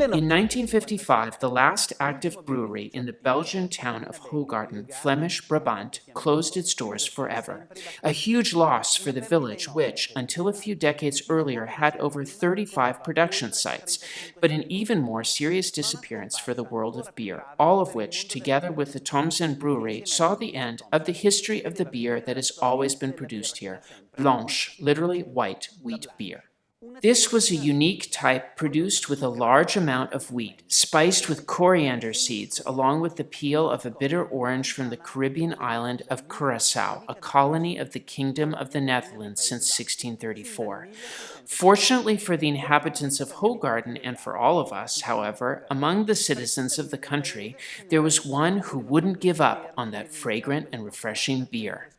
In 1955, the last active brewery in the Belgian town of Hoegaarden, Flemish Brabant, closed its doors forever. A huge loss for the village, which, until a few decades earlier, had over 35 production sites, but an even more serious disappearance for the world of beer, all of which, together with the Thomsen Brewery, saw the end of the history of the beer that has always been produced here, Blanche, literally white wheat beer. This was a unique type produced with a large amount of wheat, spiced with coriander seeds, along with the peel of a bitter orange from the Caribbean island of Curaçao, a colony of the Kingdom of the Netherlands since 1634. Fortunately for the inhabitants of Hoegaarden and for all of us, however, among the citizens of the country, there was one who wouldn't give up on that fragrant and refreshing beer.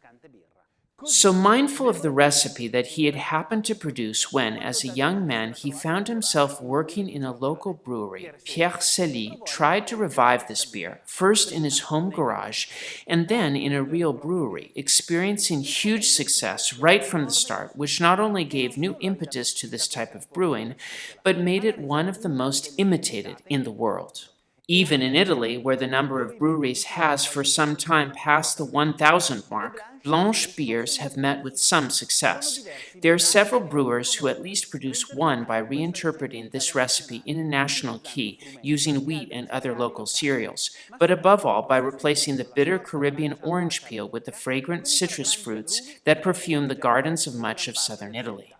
So mindful of the recipe that he had happened to produce when, as a young man, he found himself working in a local brewery, Pierre Célie tried to revive this beer, first in his home garage and then in a real brewery, experiencing huge success right from the start, which not only gave new impetus to this type of brewing, but made it one of the most imitated in the world. Even in Italy, where the number of breweries has for some time passed the 1,000 mark, Blanche beers have met with some success. There are several brewers who at least produce one by reinterpreting this recipe in a national key, using wheat and other local cereals, but above all by replacing the bitter Caribbean orange peel with the fragrant citrus fruits that perfume the gardens of much of southern Italy.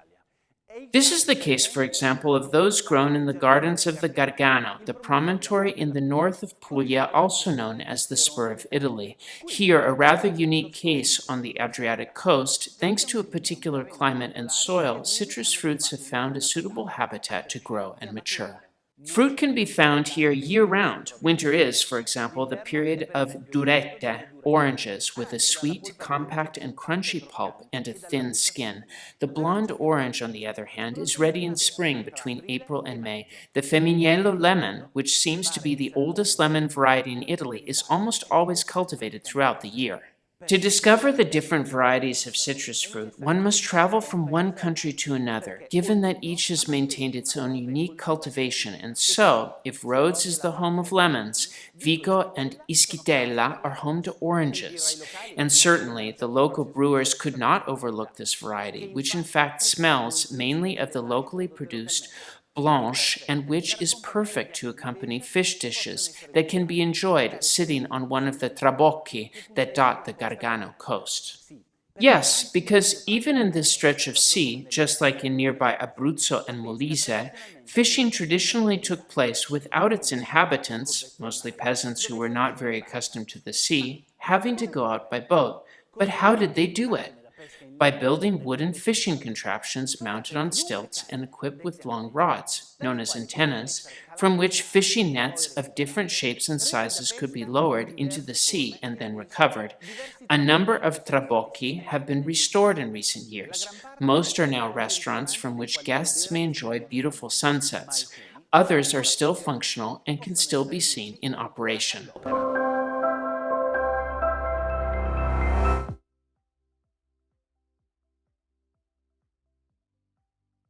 This is the case, for example, of those grown in the gardens of the Gargano, the promontory in the north of Puglia, also known as the Spur of Italy. Here, a rather unique case on the Adriatic coast, thanks to a particular climate and soil, citrus fruits have found a suitable habitat to grow and mature. Fruit can be found here year-round. Winter is, for example, the period of durette, oranges, with a sweet, compact, and crunchy pulp and a thin skin. The blonde orange, on the other hand, is ready in spring between April and May. The Femignello lemon, which seems to be the oldest lemon variety in Italy, is almost always cultivated throughout the year. To discover the different varieties of citrus fruit, one must travel from one country to another, given that each has maintained its own unique cultivation, and so, if Rhodes is the home of lemons, Vico and Ischitella are home to oranges. And certainly, the local brewers could not overlook this variety, which in fact smells mainly of the locally produced Blanche, and which is perfect to accompany fish dishes that can be enjoyed sitting on one of the trabocchi that dot the Gargano coast. Yes, because even in this stretch of sea, just like in nearby Abruzzo and Molise, fishing traditionally took place without its inhabitants, mostly peasants who were not very accustomed to the sea, having to go out by boat. But how did they do it? By building wooden fishing contraptions mounted on stilts and equipped with long rods, known as antennas, from which fishing nets of different shapes and sizes could be lowered into the sea and then recovered. A number of trabocchi have been restored in recent years. Most are now restaurants from which guests may enjoy beautiful sunsets. Others are still functional and can still be seen in operation.